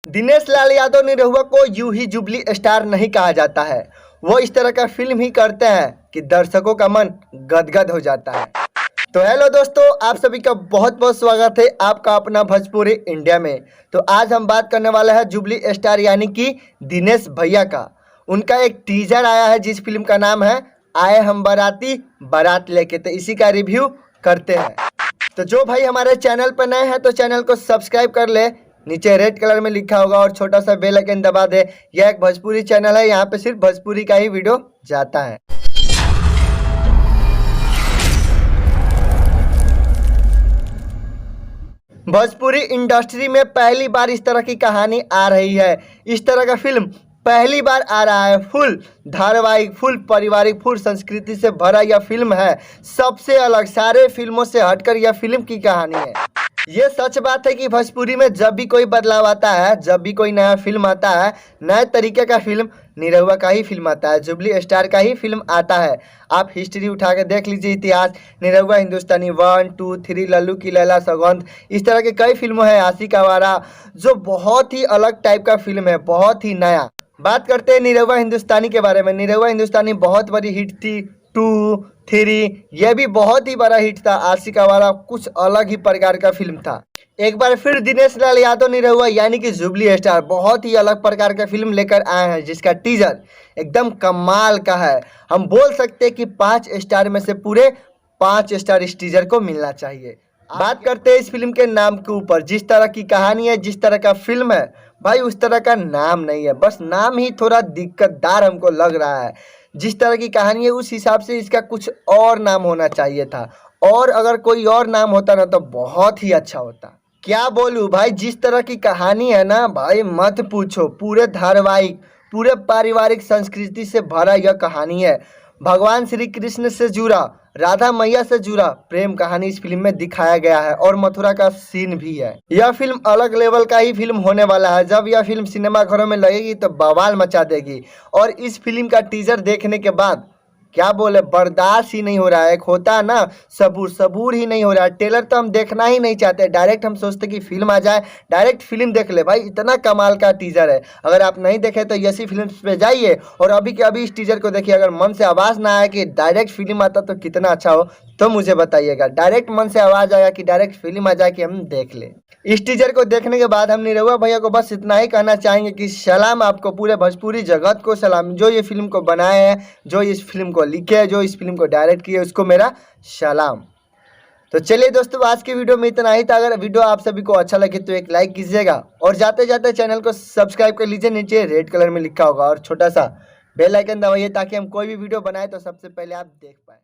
दिनेश लाल यादव निरहुआ को यूं ही jubilee star नहीं कहा जाता है। वो इस तरह का फिल्म ही करते हैं कि दर्शकों का मन गदगद हो जाता है। तो हेलो दोस्तों, आप सभी का बहुत बहुत स्वागत है आपका अपना भोजपुरी इंडिया में। तो आज हम बात करने वाले हैं जुबली स्टार यानी कि दिनेश भैया का। उनका एक टीजर आया है जिस फिल्म का नाम है आए हम बाराती बारात लेके। तो इसी का रिव्यू करते हैं। तो जो भाई हमारे चैनल पर नए हैं तो चैनल को सब्सक्राइब कर ले, नीचे रेड कलर में लिखा होगा और छोटा सा बेल आइकन दबा दे। यह एक भोजपुरी चैनल है, यहाँ पे सिर्फ भोजपुरी का ही वीडियो जाता है। भोजपुरी इंडस्ट्री में पहली बार इस तरह की कहानी आ रही है। इस तरह का फिल्म पहली बार आ रहा है। फुल धारावाहिक, फुल पारिवारिक, फुल संस्कृति से भरा यह फिल्म है। सबसे अलग, सारे फिल्मों से हटकर यह फिल्म की कहानी है। ये सच बात है कि भोजपुरी में जब भी कोई बदलाव आता है, जब भी कोई नया फिल्म आता है, नए तरीके का फिल्म, निरहुआ का ही फिल्म आता है, जुबली स्टार का ही फिल्म आता है। आप हिस्ट्री उठा के देख लीजिए, इतिहास, निरहुआ हिंदुस्तानी 1, 2, 3, लल्लू की लैला, सौगंध, इस तरह के कई फिल्मों हैं, आशिक आवारा, जो बहुत ही अलग टाइप का फिल्म है, बहुत ही नया। बात करते हैं निरहुआ हिंदुस्तानी के बारे में। निरहुआ हिंदुस्तानी बहुत बड़ी हिट थी। 2, 3 यह भी बहुत ही बड़ा हिट था। आशिक आवारा कुछ अलग ही प्रकार का फिल्म था। एक बार फिर दिनेश लाल यादव निरहुआ यानी कि जुबली स्टार बहुत ही अलग प्रकार का फिल्म लेकर आए हैं जिसका टीजर एकदम कमाल का है। हम बोल सकते हैं कि 5 स्टार में से पूरे 5 स्टार इस टीजर को मिलना चाहिए। बात करते हैं इस फिल्म के नाम के ऊपर। जिस तरह की कहानी है, जिस तरह का फिल्म है, भाई उस तरह का नाम नहीं है। बस नाम ही थोड़ा दिक्कतदार हमको लग रहा है। जिस तरह की कहानी है उस हिसाब से इसका कुछ और नाम होना चाहिए था, और अगर कोई और नाम होता ना तो बहुत ही अच्छा होता। क्या बोलूं भाई, जिस तरह की कहानी है ना भाई, मत पूछो। पूरे धारावाहिक, पूरे पारिवारिक संस्कृति से भरा यह कहानी है। भगवान श्री कृष्ण से जुड़ा, राधा मैया से जुड़ा प्रेम कहानी इस फिल्म में दिखाया गया है, और मथुरा का सीन भी है। यह फिल्म अलग लेवल का ही फिल्म होने वाला है। जब यह फिल्म सिनेमा घरों में लगेगी तो बवाल मचा देगी। और इस फिल्म का टीजर देखने के बाद क्या बोले, बर्दाश्त ही नहीं हो रहा है। एक होता है ना सबूर ही नहीं हो रहा है। ट्रेलर तो हम देखना ही नहीं चाहते, डायरेक्ट हम सोचते कि फिल्म आ जाए, डायरेक्ट फिल्म देख ले। भाई इतना कमाल का टीजर है। अगर आप नहीं देखे तो यसी फिल्म्स पे जाइए और अभी के अभी इस टीजर को देखिए। अगर मन से आवाज़ ना आए कि डायरेक्ट फिल्म आता तो कितना अच्छा हो, तो मुझे बताइएगा। डायरेक्ट मन से आवाज़ आया कि डायरेक्ट फिल्म आ जाए कि हम देख लें। इस टीजर को देखने के बाद हम निरहुआ भैया को बस इतना ही कहना चाहेंगे कि सलाम आपको, पूरे भोजपुरी जगत को सलाम। जो ये फिल्म को बनाए हैं, जो इस फिल्म को लिखे, जो इस फिल्म को डायरेक्ट किए, उसको मेरा सलाम। तो चलिए दोस्तों, आज की वीडियो में इतना ही था। अगर वीडियो आप सभी को अच्छा लगे तो एक लाइक कीजिएगा, और जाते जाते चैनल को सब्सक्राइब कर लीजिए, नीचे रेड कलर में लिखा होगा, और छोटा सा बेल आइकन दबाइए ताकि हम कोई भी वीडियो बनाए तो सबसे पहले आप देख पाए।